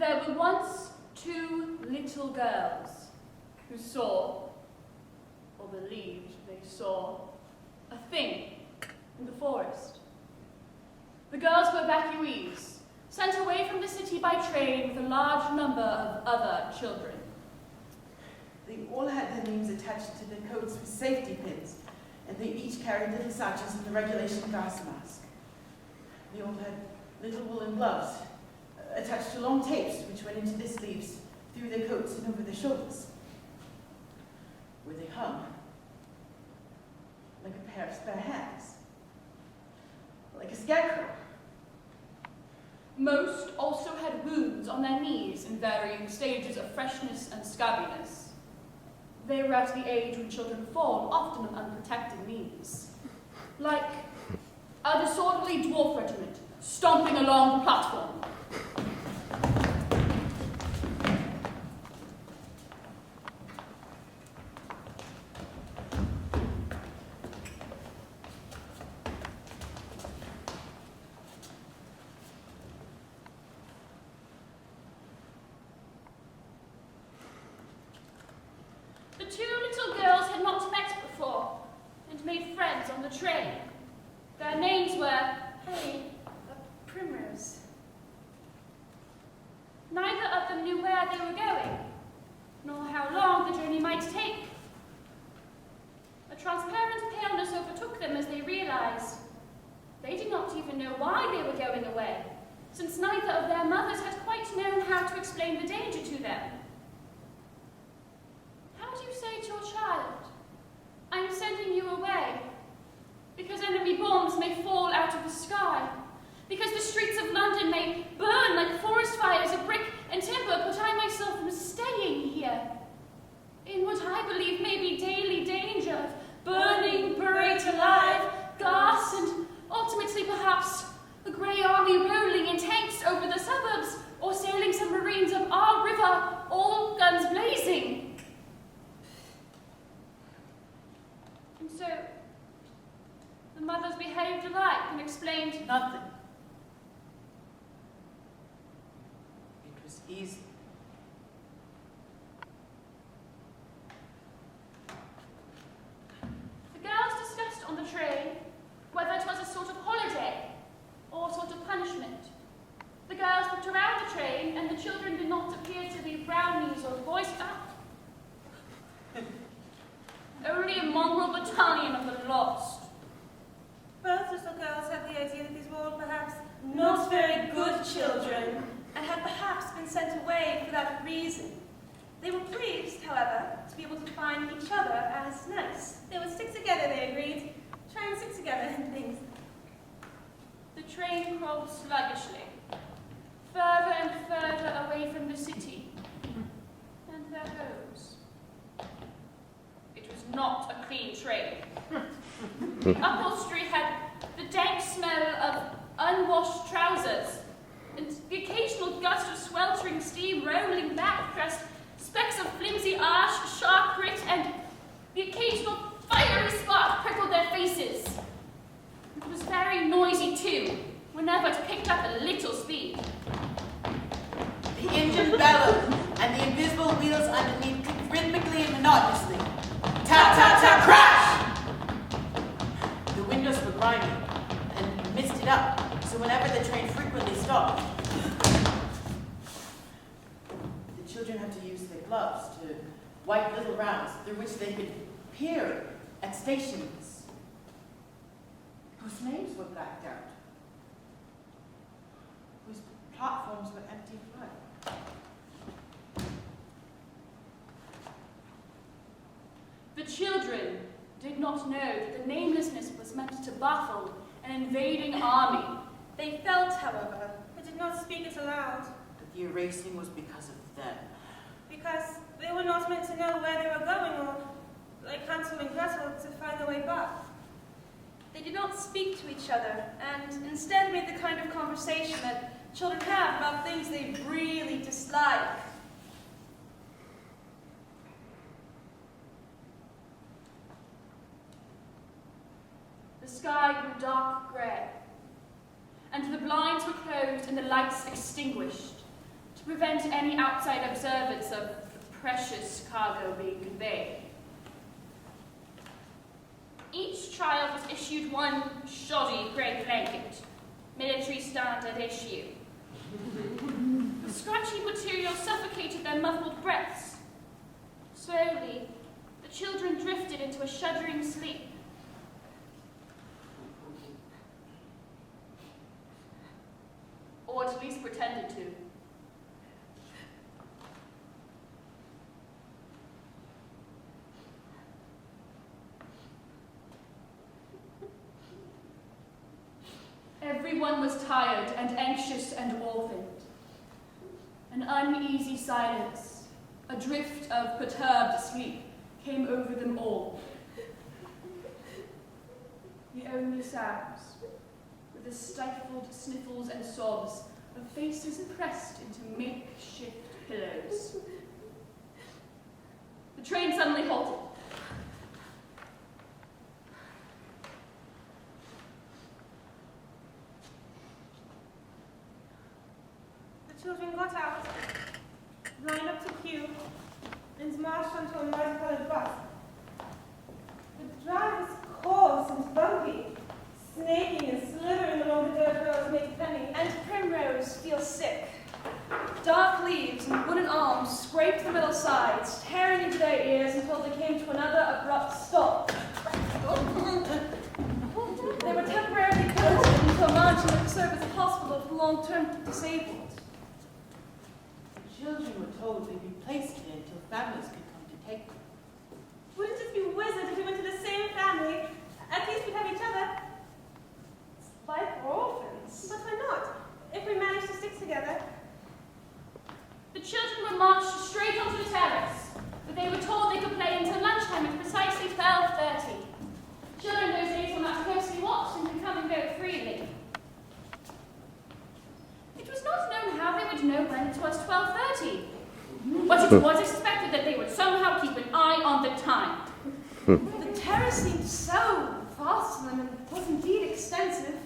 There were once two little girls who saw, or believed they saw, a thing in the forest. The girls were evacuees, sent away from the city by train with a large number of other children. They all had their names attached to their coats with safety pins, and they each carried little satchels of the regulation gas mask. They all had little woolen gloves attached to long tapes which went into their sleeves, through their coats and over their shoulders, where they hung like a pair of spare hands, like a scarecrow. Most also had wounds on their knees in varying stages of freshness and scabbiness. They were at the age when children fall, often on unprotected knees, like a disorderly dwarf regiment stomping along the platform. The two little girls had not met before and made friends on the train. Their names were Hey, Primrose. Neither of them knew where they were going, nor how long the journey might take. A transparent paleness overtook them as they realized they did not even know why they were going away, since neither of their mothers had quite known how to explain the danger to them. How do you say to your child, "I am sending you away, because enemy bombs may fall out of the sky, because the streets of London may burn like forest fires of brick and timber, but I myself am staying here, in what I believe may be daily danger of burning, buried alive, gas, and ultimately perhaps a grey army rolling in tanks over the suburbs, or sailing submarines up our river, all guns blazing." And so the mothers behaved alike and explained Nothing. It was easy. The girls discussed on the train whether it was a sort of holiday or a sort of punishment. The girls looked around the train, and the children did not appear to be brownies or Boy Scouts. Only a mongrel battalion of the lost. Both little girls had the idea that these were all perhaps not very good children, and had perhaps been sent away for that reason. They were pleased, however, to be able to find each other as nice. They would stick together, they agreed. Try and stick together and things. The train crawled sluggishly, further and further away from the city and their homes. It was not a clean train. The upholstery had the dank smell of unwashed trousers, and the occasional gust of sweltering steam rolling back thrust specks of flimsy ash, sharp grit, and the occasional fiery spark prickled their faces. It was very noisy too, whenever it picked up a little speed. The engine bellowed, and the invisible wheels underneath clicked rhythmically and monotonously. Tap, tap, tap, crash! The windows were grimy and misted up, so whenever the train frequently stopped, the children had to use their gloves to wipe little rounds through which they could peer at stations whose names were blacked out, whose platforms were empty of light. The children did not know that the namelessness was meant to baffle an invading army. They felt, however, but did not speak it aloud, But the erasing was because of them. because they were not meant to know where they were going, or, like Hansel and Gretel, to find their way back. They did not speak to each other, and instead made the kind of conversation that children have about things they really dislike. The sky grew dark grey, and the blinds were closed and the lights extinguished, to prevent any outside observance of the precious cargo being conveyed. Each child was issued one shoddy grey blanket, military standard issue. The scratchy material suffocated their muffled breaths. Slowly, the children drifted into a shuddering sleep. Or at least pretended to. Everyone was tired and anxious and orphaned. An uneasy silence, a drift of perturbed sleep, came over them all. The only sounds were the stifled sniffles and sobs of faces pressed into makeshift pillows. The train suddenly halted. The children got out, lined up to queue, and marched onto a mud-colored bus. The drive was coarse and bumpy, snaking and slithering along the dirt roads made Penny and Primrose feel sick. Dark leaves and wooden arms scraped the middle sides, tearing into their ears until they came to another abrupt stop. They were temporarily pivoted into a margin that would serve as a hospital for long-term disabled. The children were told they'd be placed here until families could come to take them. Wouldn't it be wizard if we went to the same family? At least we'd have each other. It's like orphans. But why not? If we manage to stick together. The children were marched straight onto the terrace, but they were told they could play until lunchtime at precisely 12:30. Children those days were not closely watched and could come and go freely. It was not known how they would know when it was 12:30, but it was expected that they would somehow keep an eye on the time. The terrace seemed so vast to them and was indeed extensive.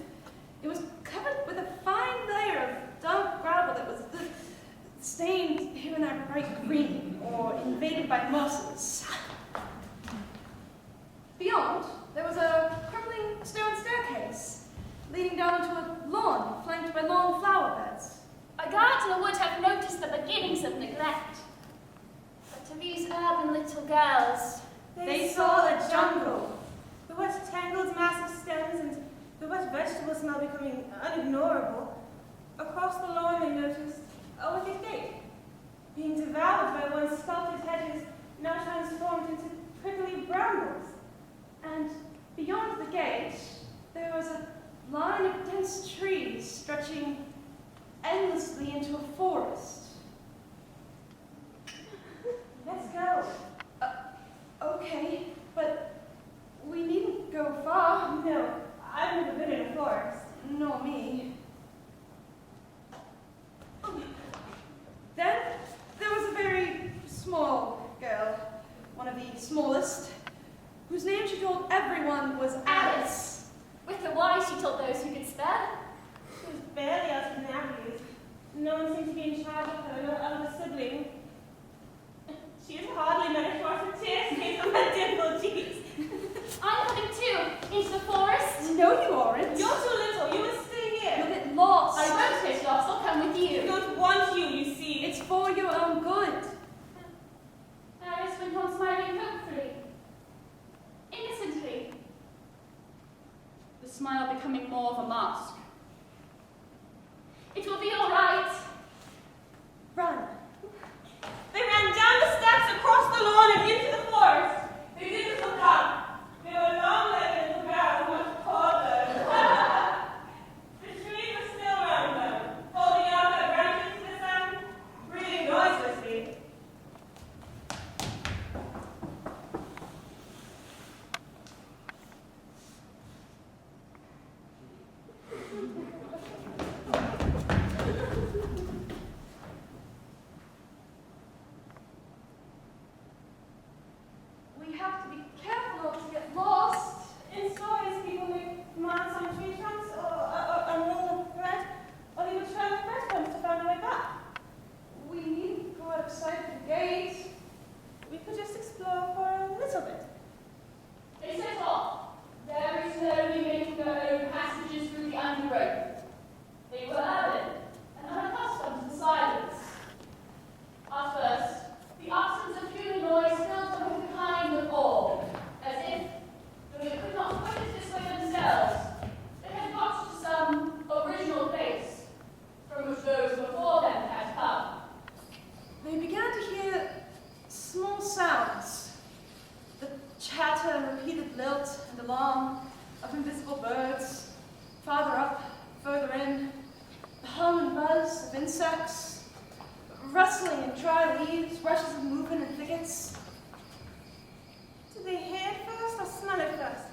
It was covered with a fine layer of dark gravel that was stained here and there bright green or invaded by mosses. Beyond, there was a crumbling stone staircase leading down into a lawn flanked by long flower beds. A gardener would have noticed the beginnings of neglect, but to these urban little girls, They saw a jungle. The wet tangled mass of stems and the wet vegetable smell becoming unignorable. Across the lawn they noticed a wicket gate, being devoured by once sculpted hedges now transformed into prickly brambles. And beyond the gate, there was a line of dense trees stretching endlessly into a forest. Let's go. Okay, but we needn't go far. No, I've never been in a forest. Nor me. Then there was a very small girl, one of the smallest, whose name she told everyone was Alice. with a Y she told those who could spare. She was barely out of nappies. No one seemed to be in charge of her, no other sibling. She had hardly managed to wash her tears came from her dimpled cheeks. I'm coming too, into the forest. No, you aren't. You're too little. You must stay here. You'll get lost. I won't get lost. I'll come with I you. don't want you, you see. It's for your own good. Alice went on smiling hopefully, innocently, the smile becoming more of a mask. It will be all right. Run. They ran down the steps, across the lawn, and into the forest. They didn't look up. They were long-legged and brown, much taller. The trees were still around them, holding out their branches to the sun, breathing noiselessly. rustling in dry leaves, rushes of movement in thickets. Did they hear it first or smell it first?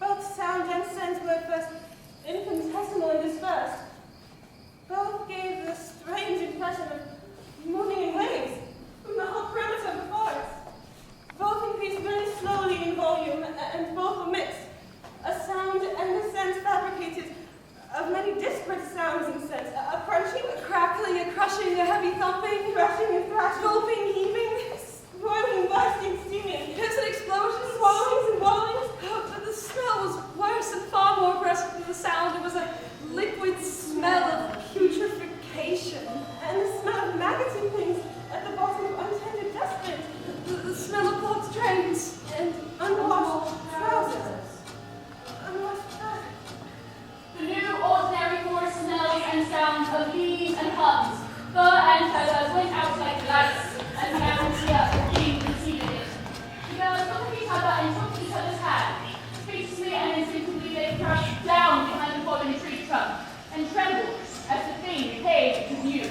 Both sound and sense were at first infinitesimal and dispersed. Both gave the strange impression of moving in waves from the whole perimeter of the forest. Both increased very slowly in volume, and both were mixed. A sound and a sense fabricated of many disparate sounds and scents. A crunching, a crackling, a crushing, a heavy thumping, thrashing and thrashing, gulping, heaving, boiling, bursting, steaming, hits and explosions, swallowings and wallowings. But the smell was worse and far more oppressive than the sound. It was a liquid smell of putrefaction, and the smell of maggoty things at the bottom of untended dustbins. The smell of blocked drains and unwashed trousers. The new ordinary forest smells and sounds of leaves and hums, fur and feathers went out like lights, and down here being preceded it. The girls looked at each other and took each other's hand. Speechlessly and instinctively they crouched down behind the fallen tree trunk and trembled as the thing came to view.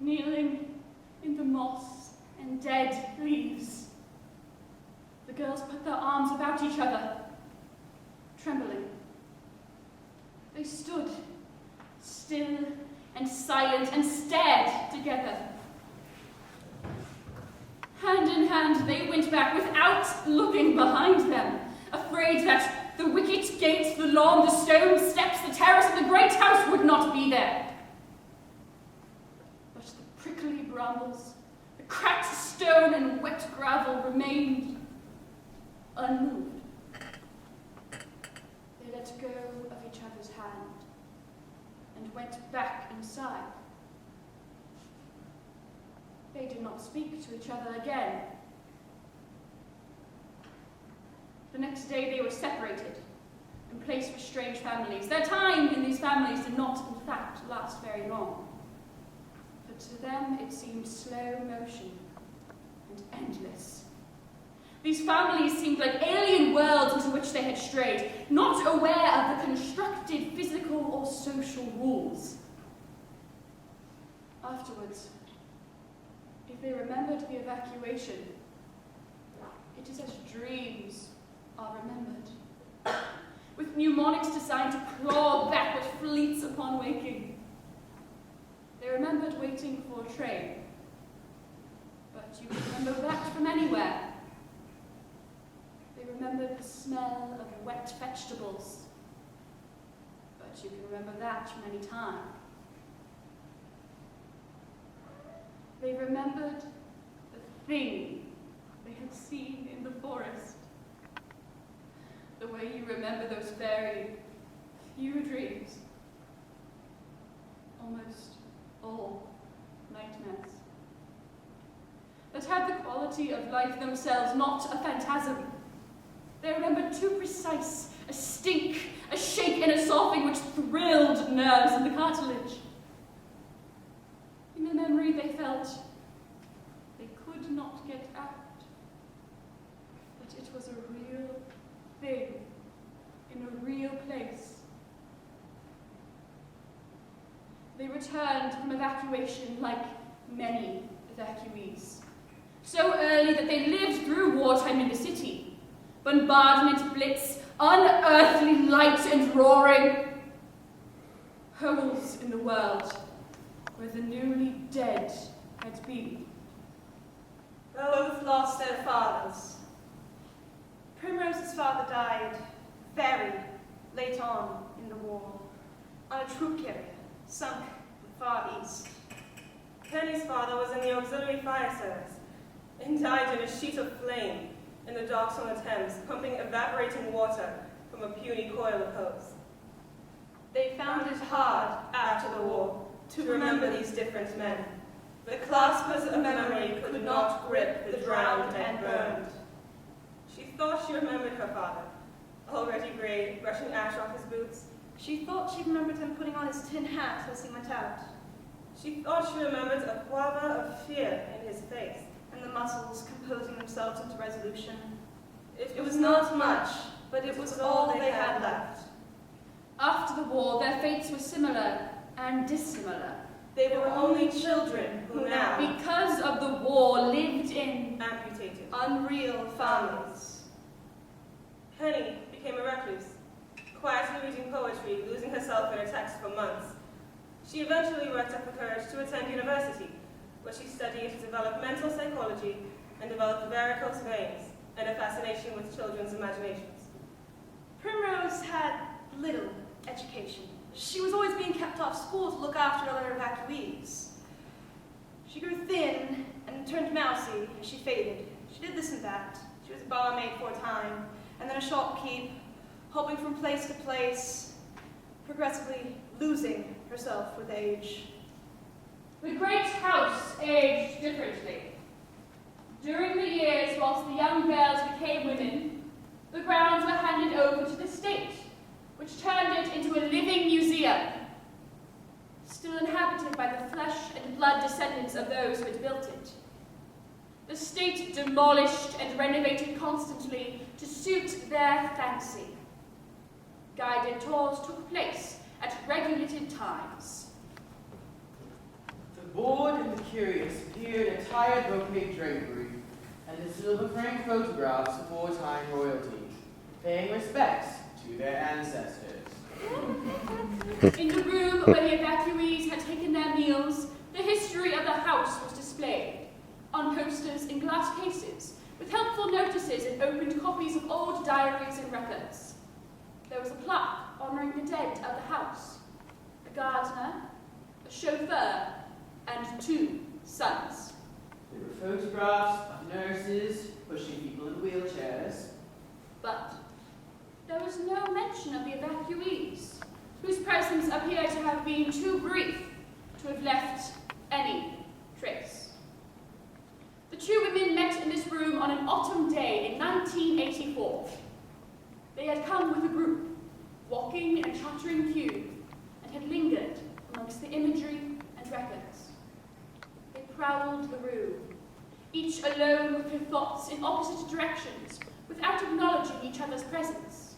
Kneeling in the moss and dead leaves, the girls put their arms about each other, trembling. They stood still and silent and stared together. Hand in hand they went back without looking behind them, afraid that the wicket gate, the lawn, the stone steps, the terrace of the great house would not be there. But the prickly brambles, the cracked stone and wet gravel remained unmoved. They let go of each other's hand and went back inside. They did not speak to each other again. The next day they were separated and placed with strange families. Their time in these families did not, in fact, last very long. But to them it seemed slow motion and endless. These families seemed like alien worlds into which they had strayed, not aware of the constructed physical or social rules. Afterwards, if they remembered the evacuation, it is as dreams are remembered, with mnemonics designed to claw backward fleets upon waking. They remembered waiting for a train, but you can remember that from anywhere. They remembered the smell of wet vegetables, but you can remember that from any time. They remembered the thing they had seen in the forest, the way you remember those very few dreams, almost all nightmares, that had the quality of life themselves, not a phantasm. They remembered too precise a stink, a shake, and a soughing which thrilled nerves in the cartilage. In the memory they felt they could not get out, but it was a real thing in a real place, They returned from evacuation like many evacuees. So early that they lived through wartime in the city. Bombardment, blitz, unearthly light and roaring. Holes in the world where the newly dead had been. Both lost their fathers. Primrose's father died very late on in the war, on a troop carrier sunk in the Far East. Penny's father was in the auxiliary fire service and died in a sheet of flame in the docks on the Thames, pumping evaporating water from a puny coil of hose. They found it hard after the war to remember these different men. The claspers of memory could not grip the drowned and burned. She thought she remembered her father, already grey, brushing ash off his boots. She thought she remembered him putting on his tin hat as he went out, She thought she remembered a quaver of fear in his face. and the muscles composing themselves into resolution. It was not much, but it was all they had left. After the war, their fates were similar and dissimilar. They were only children who now, Because of the war, lived in amputated, Unreal families. Penny became a recluse, quietly reading poetry, losing herself in a text for months. She eventually worked up the courage to attend university, where she studied developmental psychology and developed varicose veins and a fascination with children's imaginations. Primrose had little education. She was always being kept off school to look after other evacuees. She grew thin and turned mousy as she faded. She did this and that. She was a barmaid for a time, and then a shopkeep, hopping from place to place, progressively losing herself with age. The great house aged differently. During the years whilst the young girls became women, the grounds were handed over to the state, which turned it into a living museum, still inhabited by the flesh and blood descendants of those who had built it. The state demolished and renovated constantly to suit their fancy. Guided tours took place at regulated times. The bored and the curious peered at tired brocade drapery and the silver-framed photographs of wartime royalty, paying respects to their ancestors. In the room where the evacuees had taken their meals, the history of the house was displayed, on posters in glass cases, with helpful notices and opened copies of old diaries and records. There was a plaque honouring the dead of the house, a gardener, a chauffeur, and 2 sons. There were photographs of nurses pushing people in wheelchairs. But there was no mention of the evacuees, whose presence appeared to have been too brief to have left any trace. The 2 women met in this room on an autumn day in 1984. They had come with a group, walking and chattering few, and had lingered amongst the imagery and records. They prowled the room, each alone with her thoughts in opposite directions, without acknowledging each other's presence.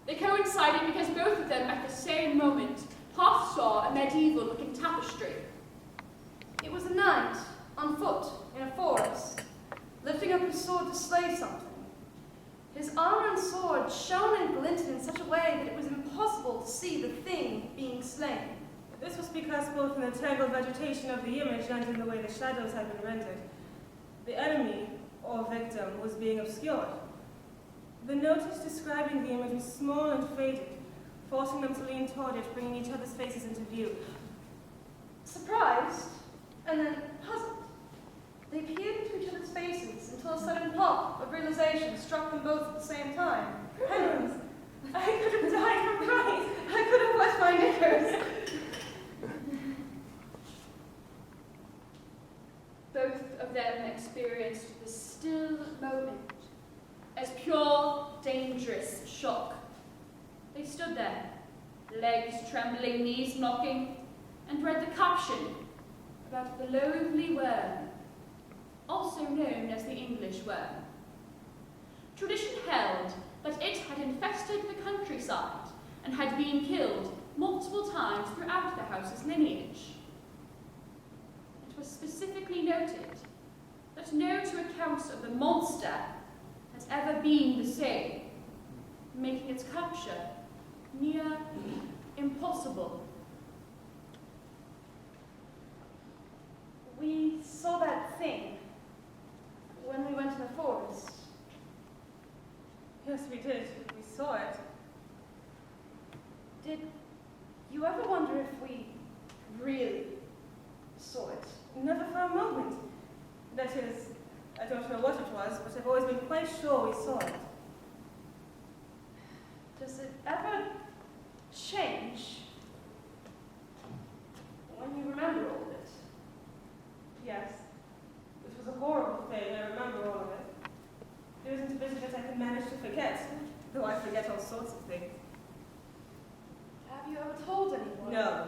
They coincided because both of them at the same moment half saw a medieval-looking tapestry. It was a knight, on foot, in a forest, lifting up his sword to slay something. His armor and sword shone and glinted in such a way that it was impossible to see the thing being slain. This was because both in the tangled vegetation of the image and in the way the shadows had been rendered, the enemy, or victim, was being obscured. The notice describing the image was small and faded, forcing them to lean toward it, bringing each other's faces into view. Surprised, and then puzzled, they peered into each other's faces until a sudden pop of realization struck them both at the same time. Heavens! I could have died from fright! I could have wet my knickers. Both of them experienced the still moment as pure, dangerous shock. They stood there, legs trembling, knees knocking, and read the caption about the loathly worm, also known as the English worm. Tradition held that it had infested the countryside and had been killed multiple times throughout the house's lineage. monster has ever been the same, making its capture near impossible. We saw that thing when we went to the forest. Yes, we did. We saw it. Did you ever wonder if we really saw it? Never for a moment. That is, I don't know what it was, but I've always been quite sure we saw it. Does it ever change when you remember all of it? Yes. It was a horrible thing, I remember all of it. There isn't a bit of it I can manage to forget, though I forget all sorts of things. Have you ever told anyone? No,